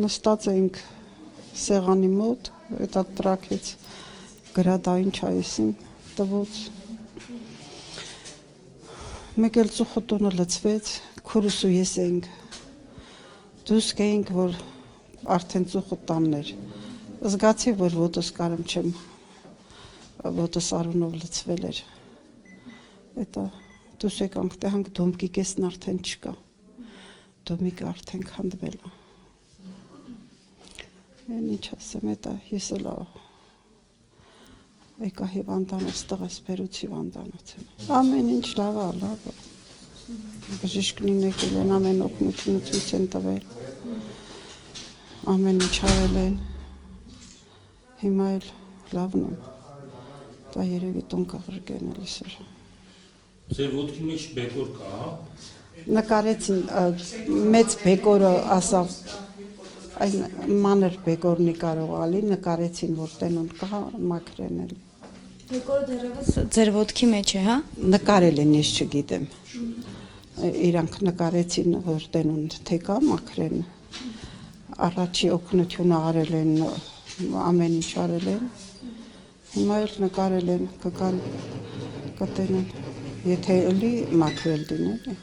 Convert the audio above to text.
Նստած էինք սեղանի մոտ, այդ տրակեց գրադային չայսին տվոց։ Մեկ էլ ծուխոտունը լծվեց, քուրս ու ես էինք։ Դուրս գայինք, որ արդեն ծուխոտանն էր։ Զգացի, որ ոտս կարում չեմ, ոտս արունով լծվել էր։ Էտա դուրս եկանք, տեղանք դոմկի կեսն արդեն չկա։ Դոմիկը արդեն քանդվել է։ Են ինչ ասեմ, էտա ես էլ եկա հիվանդանոց, տղաս բերուցի հիվանդանոց եմ։ Ամեն ինչ լավ է, լավ է։ Բժիշկնին եկել են, ամեն օգնությունը ցույց են տվել։ Ամեն ինչ արել են։ Հիմա էլ լավն եմ։ Դա երևի տուն կղրկեն էլ իսր։ Ձեր ոտքի մեջ բեկոր կա, հա։ Նկարեցին մեծ բեկորը ասավ այն մանր բեկորնի կարող ալի, նկարեցին, որ տենուն կա մաքրեն էլ։ Բեկորը դեռևս ձեր ոտքի մեջ է, հա։ Նկարել են, ես չգիտեմ։ Իրանք նկարեցին, որ տենուն թե կա մաքրեն։ Առաջի օգնությունը արել են, ամեն ինչ արել են։ Հիմա էլ նկարել են, կգան կտենեն, եթե էլի մաքրել դին էլի։